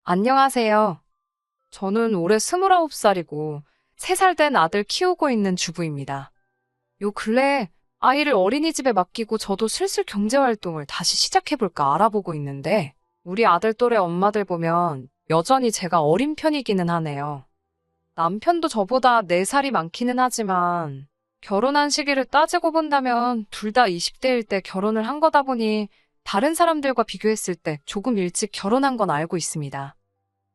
안녕하세요. 저는 올해 29살이고 3살 된 아들 키우고 있는 주부입니다. 요 근래 아이를 어린이집에 맡기고 저도 슬슬 경제활동을 다시 시작해볼까 알아보고 있는데 우리 아들 또래 엄마들 보면 여전히 제가 어린 편이기는 하네요. 남편도 저보다 4살이 많기는 하지만 결혼한 시기를 따지고 본다면 둘 다 20대일 때 결혼을 한 거다 보니 다른 사람들과 비교했을 때 조금 일찍 결혼한 건 알고 있습니다.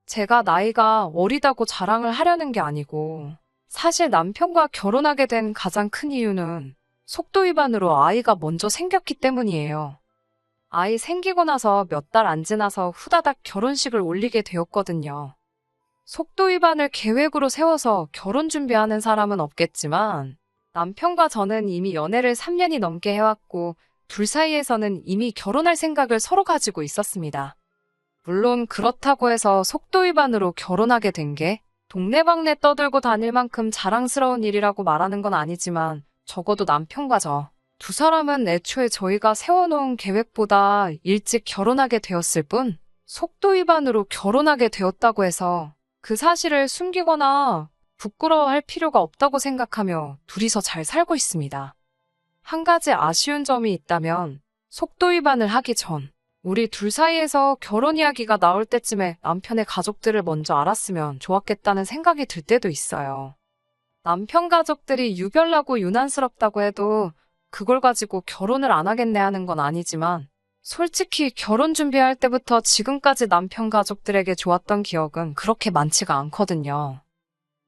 제가 나이가 어리다고 자랑을 하려는 게 아니고, 사실 남편과 결혼하게 된 가장 큰 이유는 속도 위반으로 아이가 먼저 생겼기 때문이에요. 아이 생기고 나서 몇 달 안 지나서 후다닥 결혼식을 올리게 되었거든요. 속도 위반을 계획으로 세워서 결혼 준비하는 사람은 없겠지만, 남편과 저는 이미 연애를 3년이 넘게 해왔고, 둘 사이에서는 이미 결혼할 생각을 서로 가지고 있었습니다. 물론 그렇다고 해서 속도 위반으로 결혼하게 된 게 동네방네 떠들고 다닐 만큼 자랑스러운 일이라고 말하는 건 아니지만 적어도 남편과 저 두 사람은 애초에 저희가 세워놓은 계획보다 일찍 결혼하게 되었을 뿐 속도 위반으로 결혼하게 되었다고 해서 그 사실을 숨기거나 부끄러워할 필요가 없다고 생각하며 둘이서 잘 살고 있습니다. 한 가지 아쉬운 점이 있다면 속도 위반을 하기 전 우리 둘 사이에서 결혼 이야기가 나올 때쯤에 남편의 가족들을 먼저 알았으면 좋았겠다는 생각이 들 때도 있어요. 남편 가족들이 유별나고 유난스럽다고 해도 그걸 가지고 결혼을 안 하겠네 하는 건 아니지만 솔직히 결혼 준비할 때부터 지금까지 남편 가족들에게 좋았던 기억은 그렇게 많지가 않거든요.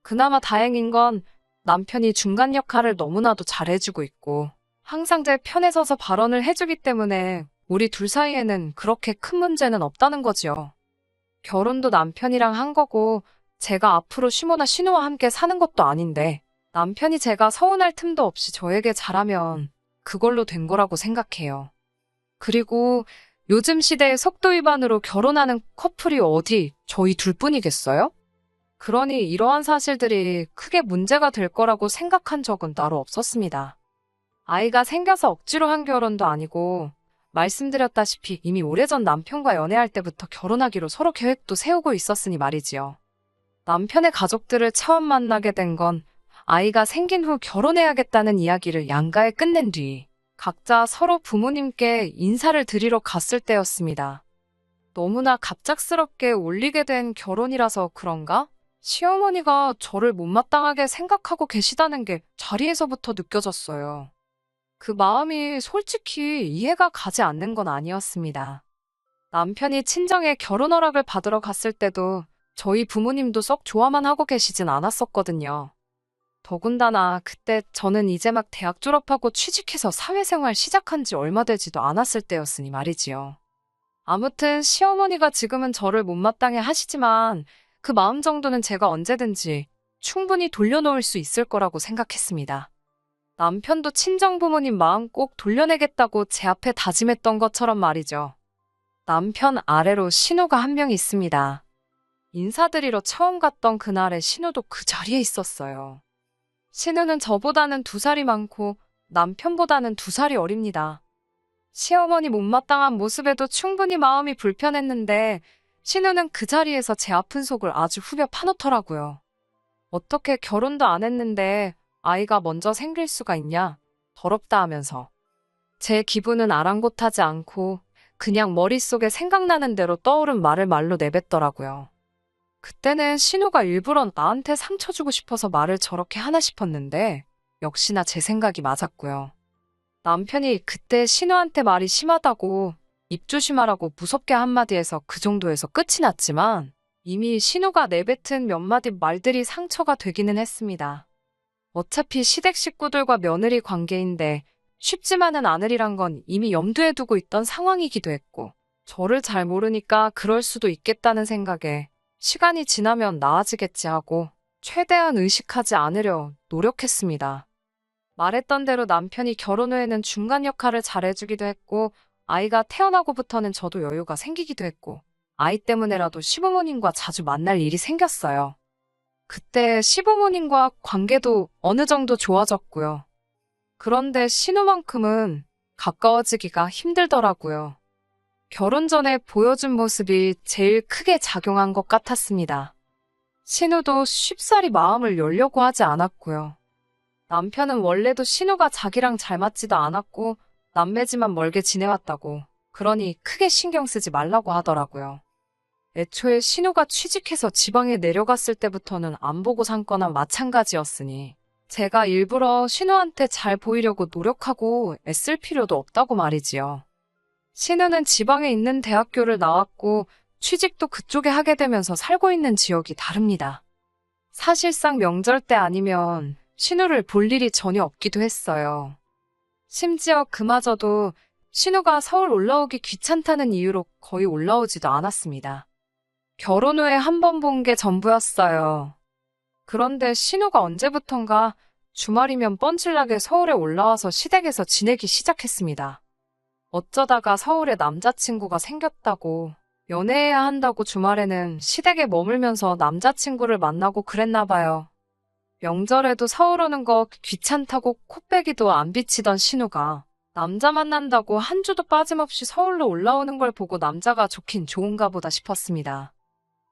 그나마 다행인 건 남편이 중간 역할을 너무나도 잘해주고 있고 항상 제 편에 서서 발언을 해주기 때문에 우리 둘 사이에는 그렇게 큰 문제는 없다는 거지요. 결혼도 남편이랑 한 거고 제가 앞으로 시모나 신우와 함께 사는 것도 아닌데 남편이 제가 서운할 틈도 없이 저에게 잘하면 그걸로 된 거라고 생각해요. 그리고 요즘 시대에 속도 위반으로 결혼하는 커플이 어디 저희 둘뿐이겠어요? 그러니 이러한 사실들이 크게 문제가 될 거라고 생각한 적은 따로 없었습니다. 아이가 생겨서 억지로 한 결혼도 아니고 말씀드렸다시피 이미 오래전 남편과 연애할 때부터 결혼하기로 서로 계획도 세우고 있었으니 말이지요. 남편의 가족들을 처음 만나게 된 건 아이가 생긴 후 결혼해야겠다는 이야기를 양가에 끝낸 뒤 각자 서로 부모님께 인사를 드리러 갔을 때였습니다. 너무나 갑작스럽게 올리게 된 결혼이라서 그런가? 시어머니가 저를 못마땅하게 생각하고 계시다는 게 자리에서부터 느껴졌어요. 그 마음이 솔직히 이해가 가지 않는 건 아니었습니다. 남편이 친정에 결혼 허락을 받으러 갔을 때도 저희 부모님도 썩 좋아만 하고 계시진 않았었거든요. 더군다나 그때 저는 이제 막 대학 졸업하고 취직해서 사회생활 시작한 지 얼마 되지도 않았을 때였으니 말이지요. 아무튼 시어머니가 지금은 저를 못마땅해 하시지만 그 마음 정도는 제가 언제든지 충분히 돌려놓을 수 있을 거라고 생각했습니다. 남편도 친정 부모님 마음 꼭 돌려내겠다고 제 앞에 다짐했던 것처럼 말이죠. 남편 아래로 신우가 한 명 있습니다. 인사드리러 처음 갔던 그날에 신우도 그 자리에 있었어요. 신우는 저보다는 2살이 많고 남편보다는 2살이 어립니다. 시어머니 못마땅한 모습에도 충분히 마음이 불편했는데 신우는 그 자리에서 제 아픈 속을 아주 후벼 파놓더라고요. 어떻게 결혼도 안 했는데 아이가 먼저 생길 수가 있냐? 더럽다 하면서. 제 기분은 아랑곳하지 않고 그냥 머릿속에 생각나는 대로 떠오른 말을 말로 내뱉더라고요. 그때는 신우가 일부러 나한테 상처 주고 싶어서 말을 저렇게 하나 싶었는데 역시나 제 생각이 맞았고요. 남편이 그때 신우한테 말이 심하다고 입 조심하라고 무섭게 한마디 해서 그 정도에서 끝이 났지만 이미 신우가 내뱉은 몇 마디 말들이 상처가 되기는 했습니다. 어차피 시댁 식구들과 며느리 관계인데 쉽지만은 않으리란 건 이미 염두에 두고 있던 상황이기도 했고 저를 잘 모르니까 그럴 수도 있겠다는 생각에 시간이 지나면 나아지겠지 하고 최대한 의식하지 않으려 노력했습니다. 말했던 대로 남편이 결혼 후에는 중간 역할을 잘해주기도 했고 아이가 태어나고부터는 저도 여유가 생기기도 했고 아이 때문에라도 시부모님과 자주 만날 일이 생겼어요. 그때 시부모님과 관계도 어느 정도 좋아졌고요. 그런데 신우만큼은 가까워지기가 힘들더라고요. 결혼 전에 보여준 모습이 제일 크게 작용한 것 같았습니다. 신우도 쉽사리 마음을 열려고 하지 않았고요. 남편은 원래도 신우가 자기랑 잘 맞지도 않았고 남매지만 멀게 지내왔다고, 그러니 크게 신경 쓰지 말라고 하더라고요. 애초에 신우가 취직해서 지방에 내려갔을 때부터는 안 보고 산 거나 마찬가지였으니 제가 일부러 신우한테 잘 보이려고 노력하고 애쓸 필요도 없다고 말이지요. 신우는 지방에 있는 대학교를 나왔고 취직도 그쪽에 하게 되면서 살고 있는 지역이 다릅니다. 사실상 명절 때 아니면 신우를 볼 일이 전혀 없기도 했어요. 심지어 그마저도 신우가 서울 올라오기 귀찮다는 이유로 거의 올라오지도 않았습니다. 결혼 후에 한 번 본 게 전부였어요. 그런데 신우가 언제부턴가 주말이면 뻔질나게 서울에 올라와서 시댁에서 지내기 시작했습니다. 어쩌다가 서울에 남자친구가 생겼다고, 연애해야 한다고 주말에는 시댁에 머물면서 남자친구를 만나고 그랬나 봐요. 명절에도 서울 오는 거 귀찮다고 코빼기도 안 비치던 신우가 남자 만난다고 한 주도 빠짐없이 서울로 올라오는 걸 보고 남자가 좋긴 좋은가 보다 싶었습니다.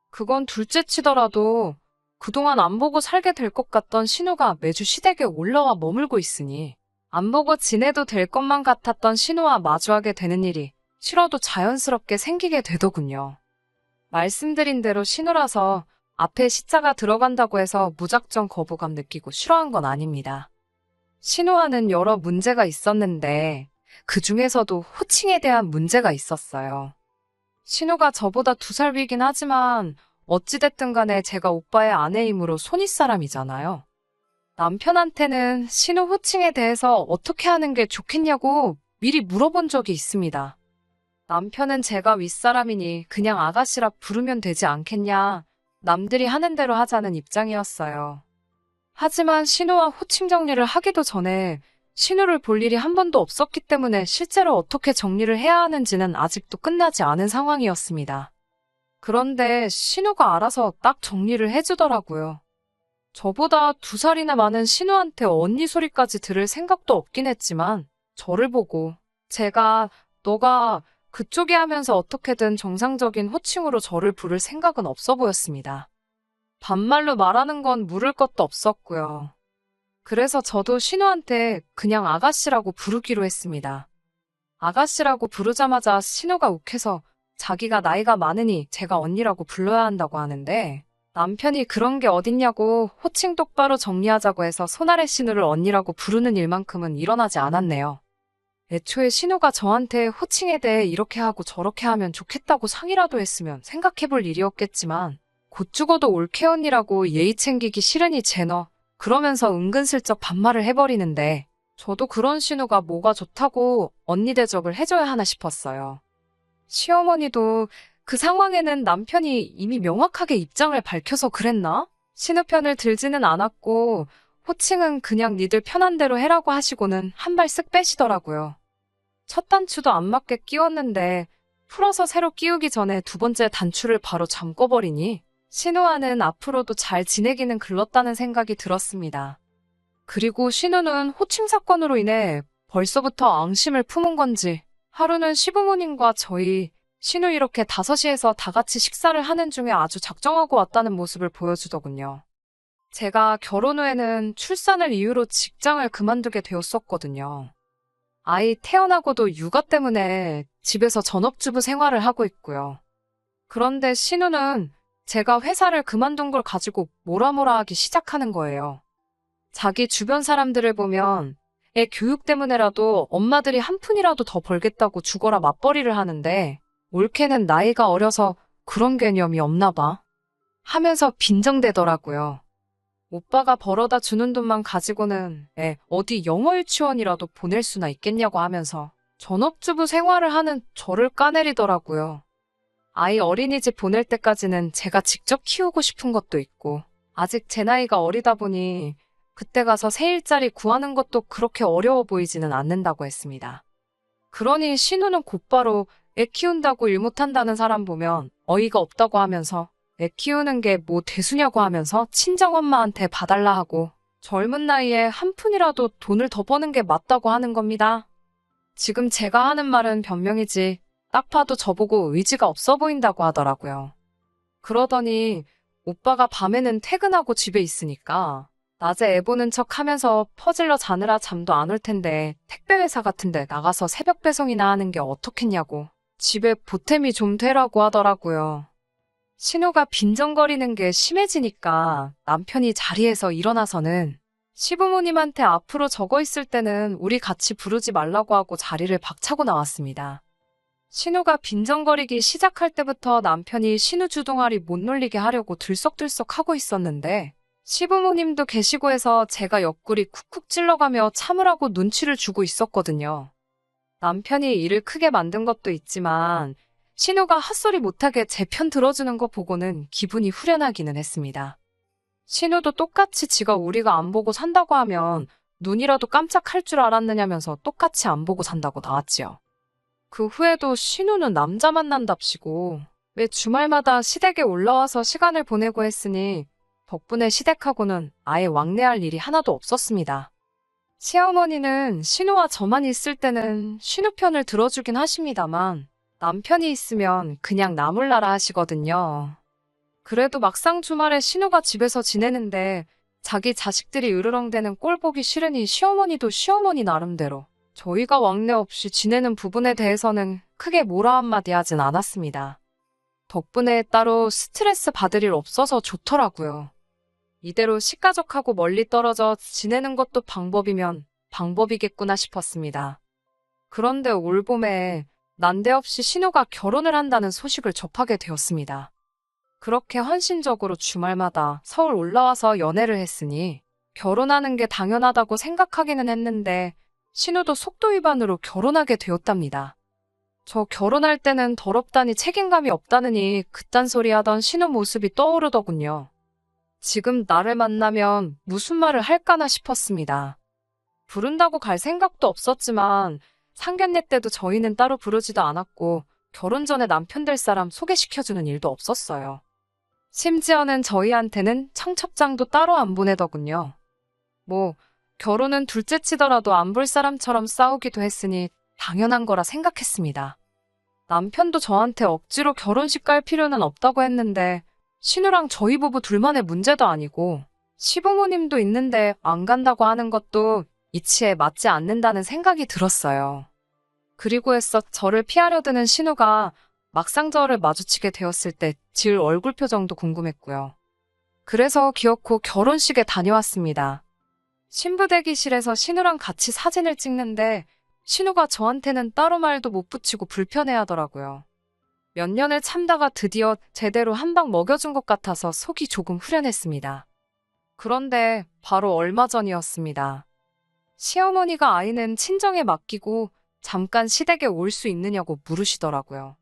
그건 둘째 치더라도 그동안 안 보고 살게 될 것 같던 신우가 매주 시댁에 올라와 머물고 있으니 안 보고 지내도 될 것만 같았던 신우와 마주하게 되는 일이 싫어도 자연스럽게 생기게 되더군요. 말씀드린 대로 신우라서 앞에 시자가 들어간다고 해서 무작정 거부감 느끼고 싫어한 건 아닙니다. 신우와는 여러 문제가 있었는데 그 중에서도 호칭에 대한 문제가 있었어요. 신우가 저보다 2살 위긴 하지만 어찌됐든 간에 제가 오빠의 아내이므로 손윗사람이잖아요. 남편한테는 신우 호칭에 대해서 어떻게 하는 게 좋겠냐고 미리 물어본 적이 있습니다. 남편은 제가 윗사람이니 그냥 아가씨라 부르면 되지 않겠냐, 남들이 하는 대로 하자는 입장이었어요. 하지만 신우와 호칭 정리를 하기도 전에 신우를 볼 일이 한 번도 없었기 때문에 실제로 어떻게 정리를 해야 하는지는 아직도 끝나지 않은 상황이었습니다. 그런데 신우가 알아서 딱 정리를 해주더라고요. 저보다 2살이나 많은 신우한테 언니 소리까지 들을 생각도 없긴 했지만 저를 보고 제가 너가 그쪽이 하면서 어떻게든 정상적인 호칭으로 저를 부를 생각은 없어 보였습니다. 반말로 말하는 건 물을 것도 없었고요. 그래서 저도 신우한테 그냥 아가씨라고 부르기로 했습니다. 아가씨라고 부르자마자 신우가 욱해서 자기가 나이가 많으니 제가 언니라고 불러야 한다고 하는데 남편이 그런 게 어딨냐고 호칭 똑바로 정리하자고 해서 손아래 신우를 언니라고 부르는 일만큼은 일어나지 않았네요. 애초에 신우가 저한테 호칭에 대해 이렇게 하고 저렇게 하면 좋겠다고 상의라도 했으면 생각해볼 일이었겠지만 곧 죽어도 올케 언니라고 예의 챙기기 싫으니 제너 그러면서 은근슬쩍 반말을 해버리는데 저도 그런 신우가 뭐가 좋다고 언니 대접을 해줘야 하나 싶었어요. 시어머니도 그 상황에는 남편이 이미 명확하게 입장을 밝혀서 그랬나? 신우 편을 들지는 않았고 호칭은 그냥 니들 편한 대로 해라고 하시고는 한 발 쓱 빼시더라고요. 첫 단추도 안 맞게 끼웠는데 풀어서 새로 끼우기 전에 2번째 단추를 바로 잠궈버리니 신우와는 앞으로도 잘 지내기는 글렀다는 생각이 들었습니다. 그리고 신우는 호칭 사건으로 인해 벌써부터 앙심을 품은 건지 하루는 시부모님과 저희 신우 이렇게 5시에서 다 같이 식사를 하는 중에 아주 작정하고 왔다는 모습을 보여주더군요. 제가 결혼 후에는 출산을 이유로 직장을 그만두게 되었었거든요. 아이 태어나고도 육아 때문에 집에서 전업주부 생활을 하고 있고요. 그런데 신우는 제가 회사를 그만둔 걸 가지고 뭐라 하기 시작하는 거예요. 자기 주변 사람들을 보면 애 교육 때문에라도 엄마들이 한 푼이라도 더 벌겠다고 죽어라 맞벌이를 하는데 올케는 나이가 어려서 그런 개념이 없나 봐 하면서 빈정대더라고요. 오빠가 벌어다 주는 돈만 가지고는 애 어디 영어 유치원이라도 보낼 수나 있겠냐고 하면서 전업주부 생활을 하는 저를 까내리더라고요. 아이 어린이집 보낼 때까지는 제가 직접 키우고 싶은 것도 있고 아직 제 나이가 어리다 보니 그때 가서 새 일자리 구하는 것도 그렇게 어려워 보이지는 않는다고 했습니다. 그러니 신우는 곧바로 애 키운다고 일 못한다는 사람 보면 어이가 없다고 하면서 애 키우는 게 뭐 대수냐고 하면서 친정엄마한테 봐달라 하고 젊은 나이에 한 푼이라도 돈을 더 버는 게 맞다고 하는 겁니다. 지금 제가 하는 말은 변명이지 딱 봐도 저보고 의지가 없어 보인다고 하더라고요. 그러더니 오빠가 밤에는 퇴근하고 집에 있으니까 낮에 애 보는 척 하면서 퍼질러 자느라 잠도 안 올 텐데 택배 회사 같은 데 나가서 새벽 배송이나 하는 게 어떻겠냐고 집에 보탬이 좀 되라고 하더라고요. 신우가 빈정거리는 게 심해지니까 남편이 자리에서 일어나서는 시부모님한테 앞으로 적어 있을 때는 우리 같이 부르지 말라고 하고 자리를 박차고 나왔습니다. 신우가 빈정거리기 시작할 때부터 남편이 신우 주둥아리 못 놀리게 하려고 들썩들썩 하고 있었는데 시부모님도 계시고 해서 제가 옆구리 쿡쿡 찔러가며 참으라고 눈치를 주고 있었거든요. 남편이 일을 크게 만든 것도 있지만 신우가 헛소리 못하게 제 편 들어주는 거 보고는 기분이 후련하기는 했습니다. 신우도 똑같이 지가 우리가 안 보고 산다고 하면 눈이라도 깜짝할 줄 알았느냐면서 똑같이 안 보고 산다고 나왔지요. 그 후에도 신우는 남자 만난답시고 매 주말마다 시댁에 올라와서 시간을 보내고 했으니 덕분에 시댁하고는 아예 왕래할 일이 하나도 없었습니다. 시어머니는 신우와 저만 있을 때는 신우 편을 들어주긴 하십니다만 남편이 있으면 그냥 나몰라라 하시거든요. 그래도 막상 주말에 신우가 집에서 지내는데 자기 자식들이 으르렁대는 꼴 보기 싫으니 시어머니도 시어머니 나름대로 저희가 왕래 없이 지내는 부분에 대해서는 크게 뭐라 한마디 하진 않았습니다. 덕분에 따로 스트레스 받을 일 없어서 좋더라고요. 이대로 식가족하고 멀리 떨어져 지내는 것도 방법이면 방법이겠구나 싶었습니다. 그런데 올 봄에 난데없이 신우가 결혼을 한다는 소식을 접하게 되었습니다. 그렇게 헌신적으로 주말마다 서울 올라와서 연애를 했으니 결혼하는 게 당연하다고 생각하기는 했는데 신우도 속도 위반으로 결혼하게 되었답니다. 저 결혼할 때는 더럽다니 책임감이 없다느니 그딴 소리 하던 신우 모습이 떠오르더군요. 지금 나를 만나면 무슨 말을 할까나 싶었습니다. 부른다고 갈 생각도 없었지만 상견례 때도 저희는 따로 부르지도 않았고 결혼 전에 남편 될 사람 소개시켜주는 일도 없었어요. 심지어는 저희한테는 청첩장도 따로 안 보내더군요. 뭐 결혼은 둘째 치더라도 안 볼 사람처럼 싸우기도 했으니 당연한 거라 생각했습니다. 남편도 저한테 억지로 결혼식 갈 필요는 없다고 했는데 신우랑 저희 부부 둘만의 문제도 아니고 시부모님도 있는데 안 간다고 하는 것도 이치에 맞지 않는다는 생각이 들었어요. 그리고 해서 저를 피하려 드는 신우가 막상 저를 마주치게 되었을 때 지을 얼굴 표정도 궁금했고요. 그래서 기어코 결혼식에 다녀왔습니다. 신부 대기실에서 신우랑 같이 사진을 찍는데 신우가 저한테는 따로 말도 못 붙이고 불편해하더라고요. 몇 년을 참다가 드디어 제대로 한 방 먹여준 것 같아서 속이 조금 후련했습니다. 그런데 바로 얼마 전이었습니다. 시어머니가 아이는 친정에 맡기고 잠깐 시댁에 올 수 있느냐고 물으시더라고요.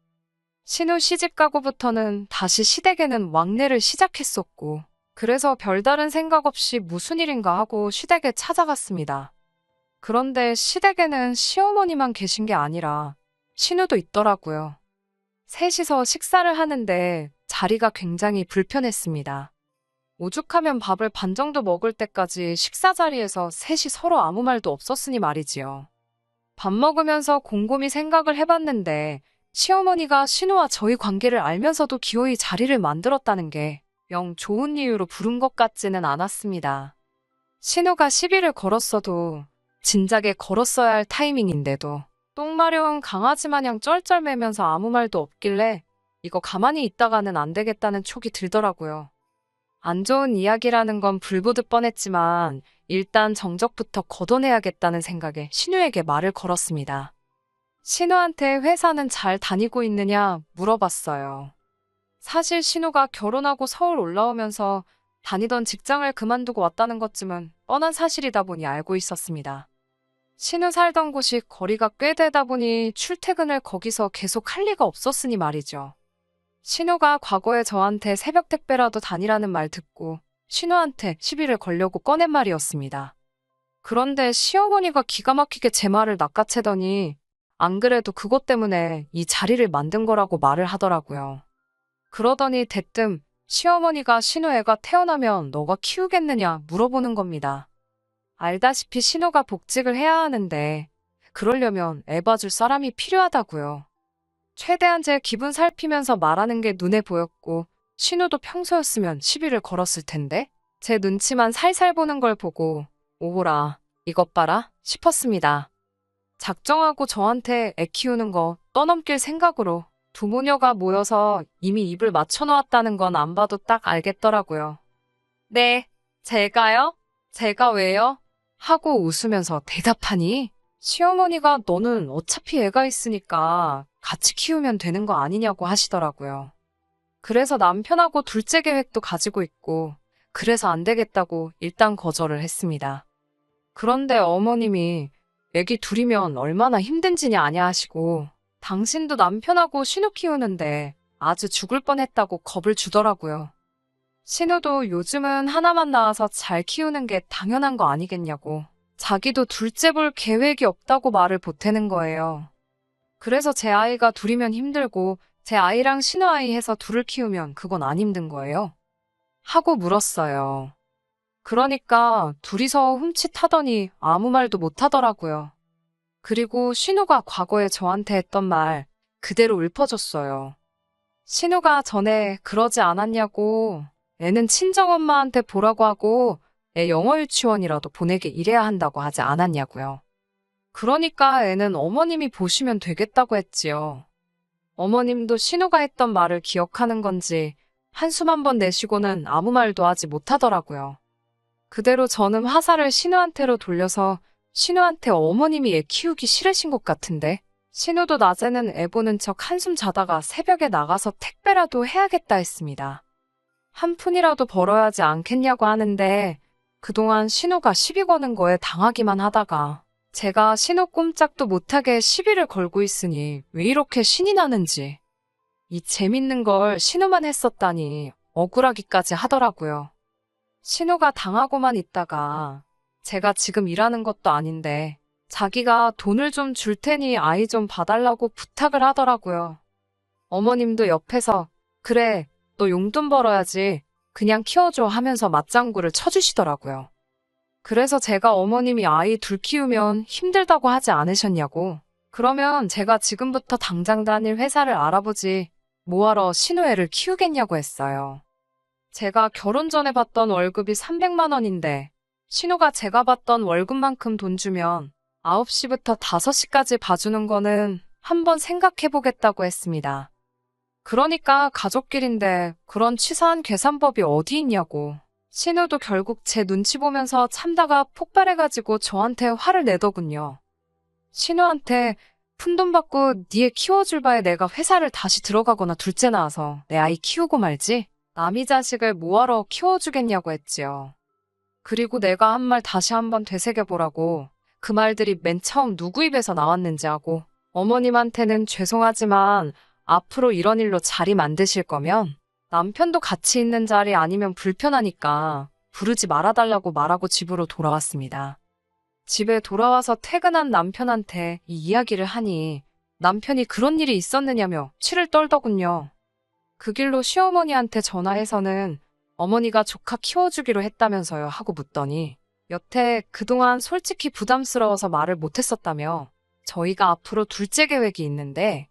신우 시집 가고부터는 다시 시댁에는 왕래를 시작했었고 그래서 별다른 생각 없이 무슨 일인가 하고 시댁에 찾아갔습니다. 그런데 시댁에는 시어머니만 계신 게 아니라 신우도 있더라고요. 셋이서 식사를 하는데 자리가 굉장히 불편했습니다. 오죽하면 밥을 반 정도 먹을 때까지 식사 자리에서 셋이 서로 아무 말도 없었으니 말이지요. 밥 먹으면서 곰곰이 생각을 해봤는데 시어머니가 신우와 저희 관계를 알면서도 기어이 자리를 만들었다는 게 영 좋은 이유로 부른 것 같지는 않았습니다. 신우가 시비를 걸었어도 진작에 걸었어야 할 타이밍인데도 똥 마려운 강아지 마냥 쩔쩔매면서 아무 말도 없길래 이거 가만히 있다가는 안 되겠다는 촉이 들더라고요. 안 좋은 이야기라는 건 불보듯 뻔했지만 일단 정적부터 걷어내야겠다는 생각에 신우에게 말을 걸었습니다. 신우한테 회사는 잘 다니고 있느냐 물어봤어요. 사실 신우가 결혼하고 서울 올라오면서 다니던 직장을 그만두고 왔다는 것쯤은 뻔한 사실이다 보니 알고 있었습니다. 신우 살던 곳이 거리가 꽤 되다 보니 출퇴근을 거기서 계속 할 리가 없었으니 말이죠. 신우가 과거에 저한테 새벽 택배라도 다니라는 말 듣고 신우한테 시비를 걸려고 꺼낸 말이었습니다. 그런데 시어머니가 기가 막히게 제 말을 낚아채더니 안 그래도 그것 때문에 이 자리를 만든 거라고 말을 하더라고요. 그러더니 대뜸 시어머니가 신우 애가 태어나면 너가 키우겠느냐 물어보는 겁니다. 알다시피 신우가 복직을 해야 하는데 그러려면 애 봐줄 사람이 필요하다고요. 최대한 제 기분 살피면서 말하는 게 눈에 보였고, 신우도 평소였으면 시비를 걸었을 텐데, 제 눈치만 살살 보는 걸 보고, 오호라, 이것 봐라, 싶었습니다. 작정하고 저한테 애 키우는 거 떠넘길 생각으로 두 모녀가 모여서 이미 입을 맞춰놓았다는 건 안 봐도 딱 알겠더라고요. 네, 제가요? 제가 왜요? 하고 웃으면서 대답하니 시어머니가 너는 어차피 애가 있으니까 같이 키우면 되는 거 아니냐고 하시더라고요. 그래서 남편하고 둘째 계획도 가지고 있고 그래서 안 되겠다고 일단 거절을 했습니다. 그런데 어머님이 애기 둘이면 얼마나 힘든지냐 아냐 하시고 당신도 남편하고 신우 키우는데 아주 죽을 뻔했다고 겁을 주더라고요. 신우도 요즘은 하나만 낳아서 잘 키우는 게 당연한 거 아니겠냐고 자기도 둘째 볼 계획이 없다고 말을 보태는 거예요. 그래서 제 아이가 둘이면 힘들고 제 아이랑 신우 아이 해서 둘을 키우면 그건 안 힘든 거예요. 하고 물었어요. 그러니까 둘이서 훔칫하더니 아무 말도 못 하더라고요. 그리고 신우가 과거에 저한테 했던 말 그대로 읊어줬어요. 신우가 전에 그러지 않았냐고 애는 친정엄마한테 보라고 하고 애 영어 유치원이라도 보내게 이래야 한다고 하지 않았냐고요. 그러니까 애는 어머님이 보시면 되겠다고 했지요. 어머님도 신우가 했던 말을 기억하는 건지 한숨 한 번 내쉬고는 아무 말도 하지 못하더라고요. 그대로 저는 화살을 신우한테로 돌려서 신우한테 어머님이 애 키우기 싫으신 것 같은데 신우도 낮에는 애 보는 척 한숨 자다가 새벽에 나가서 택배라도 해야겠다 했습니다. 한 푼이라도 벌어야 하지 않겠냐고 하는데 그동안 신우가 시비 거는 거에 당하기만 하다가 제가 신우 꼼짝도 못하게 시비를 걸고 있으니 왜 이렇게 신이 나는지 이 재밌는 걸 신우만 했었다니 억울하기까지 하더라고요. 신우가 당하고만 있다가 제가 지금 일하는 것도 아닌데 자기가 돈을 좀 줄 테니 아이 좀 봐달라고 부탁을 하더라고요. 어머님도 옆에서 그래, 너 용돈 벌어야지. 그냥 키워줘 하면서 맞장구를 쳐주시더라고요. 그래서 제가 어머님이 아이 둘 키우면 힘들다고 하지 않으셨냐고. 그러면 제가 지금부터 당장 다닐 회사를 알아보지 뭐하러 신우 애를 키우겠냐고 했어요. 제가 결혼 전에 받던 월급이 300만 원인데 신우가 제가 받던 월급만큼 돈 주면 9시부터 5시까지 봐주는 거는 한번 생각해보겠다고 했습니다. 그러니까 가족끼린데 그런 치사한 계산법이 어디 있냐고. 신우도 결국 제 눈치 보면서 참다가 폭발해가지고 저한테 화를 내더군요. 신우한테 푼돈 받고 니애 키워줄 바에 내가 회사를 다시 들어가거나 둘째 낳아서 내 아이 키우고 말지 남이 자식을 뭐하러 키워주겠냐고 했지요. 그리고 내가 한 말 다시 한번 되새겨보라고 그 말들이 맨 처음 누구 입에서 나왔는지 하고 어머님한테는 죄송하지만 앞으로 이런 일로 자리 만드실 거면 남편도 같이 있는 자리 아니면 불편하니까 부르지 말아달라고 말하고 집으로 돌아왔습니다. 집에 돌아와서 퇴근한 남편한테 이 이야기를 하니 남편이 그런 일이 있었느냐며 치를 떨더군요. 그 길로 시어머니한테 전화해서는 어머니가 조카 키워주기로 했다면서요 하고 묻더니 여태 그동안 솔직히 부담스러워서 말을 못했었다며 저희가 앞으로 둘째 계획이 있는데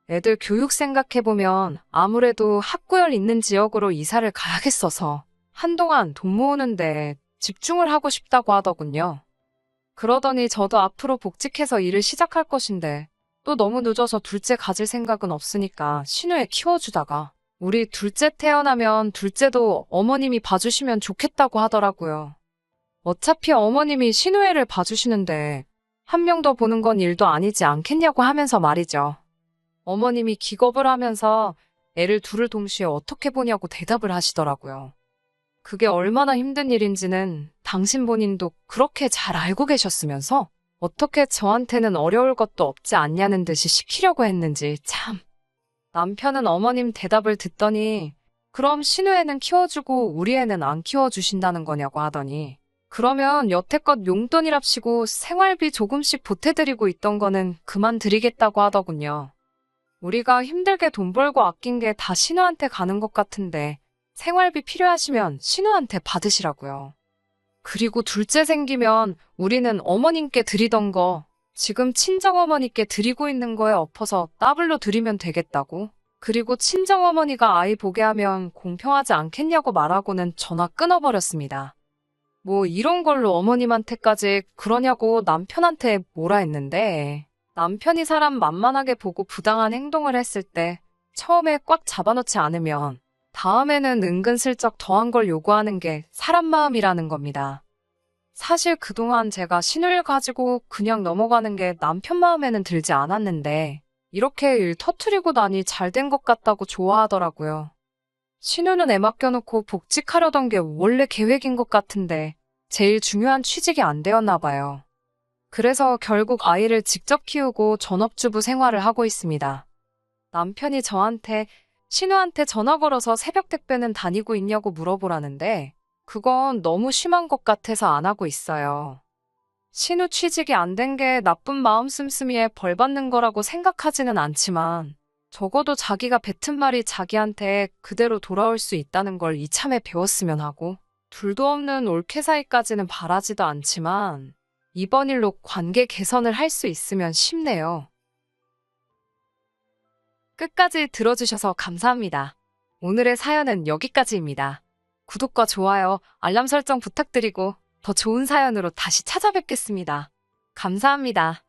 애들 교육 생각해보면 아무래도 학구열 있는 지역으로 이사를 가야겠어서 한동안 돈 모으는데 집중을 하고 싶다고 하더군요. 그러더니 저도 앞으로 복직해서 일을 시작할 것인데 또 너무 늦어서 둘째 가질 생각은 없으니까 신우애 키워주다가 우리 둘째 태어나면 둘째도 어머님이 봐주시면 좋겠다고 하더라고요. 어차피 어머님이 신우애를 봐주시는데 한 명 더 보는 건 일도 아니지 않겠냐고 하면서 말이죠. 어머님이 기겁을 하면서 애를 둘을 동시에 어떻게 보냐고 대답을 하시더라고요. 그게 얼마나 힘든 일인지는 당신 본인도 그렇게 잘 알고 계셨으면서 어떻게 저한테는 어려울 것도 없지 않냐는 듯이 시키려고 했는지 참. 남편은 어머님 대답을 듣더니 그럼 신우애는 키워주고 우리 애는 안 키워주신다는 거냐고 하더니 그러면 여태껏 용돈이랍시고 생활비 조금씩 보태드리고 있던 거는 그만 드리겠다고 하더군요. 우리가 힘들게 돈 벌고 아낀 게 다 신우한테 가는 것 같은데 생활비 필요하시면 신우한테 받으시라고요. 그리고 둘째 생기면 우리는 어머님께 드리던 거 지금 친정어머니께 드리고 있는 거에 엎어서 더블로 드리면 되겠다고. 그리고 친정어머니가 아이 보게 하면 공평하지 않겠냐고 말하고는 전화 끊어버렸습니다. 뭐 이런 걸로 어머님한테까지 그러냐고 남편한테 뭐라 했는데, 남편이 사람 만만하게 보고 부당한 행동을 했을 때 처음에 꽉 잡아놓지 않으면 다음에는 은근슬쩍 더한 걸 요구하는 게 사람 마음이라는 겁니다. 사실 그동안 제가 신우를 가지고 그냥 넘어가는 게 남편 마음에는 들지 않았는데, 이렇게 일 터트리고 나니 잘 된 것 같다고 좋아하더라고요. 신우는 애 맡겨놓고 복직하려던 게 원래 계획인 것 같은데 제일 중요한 취직이 안 되었나 봐요. 그래서 결국 아이를 직접 키우고 전업주부 생활을 하고 있습니다. 남편이 저한테 신우한테 전화 걸어서 새벽 택배는 다니고 있냐고 물어보라는데, 그건 너무 심한 것 같아서 안 하고 있어요. 신우 취직이 안 된 게 나쁜 마음 씀씀이에 벌 받는 거라고 생각하지는 않지만, 적어도 자기가 뱉은 말이 자기한테 그대로 돌아올 수 있다는 걸 이참에 배웠으면 하고, 둘도 없는 올케 사이까지는 바라지도 않지만 이번 일로 관계 개선을 할 수 있으면 싶네요. 끝까지 들어주셔서 감사합니다. 오늘의 사연은 여기까지입니다. 구독과 좋아요, 알람 설정 부탁드리고 더 좋은 사연으로 다시 찾아뵙겠습니다. 감사합니다.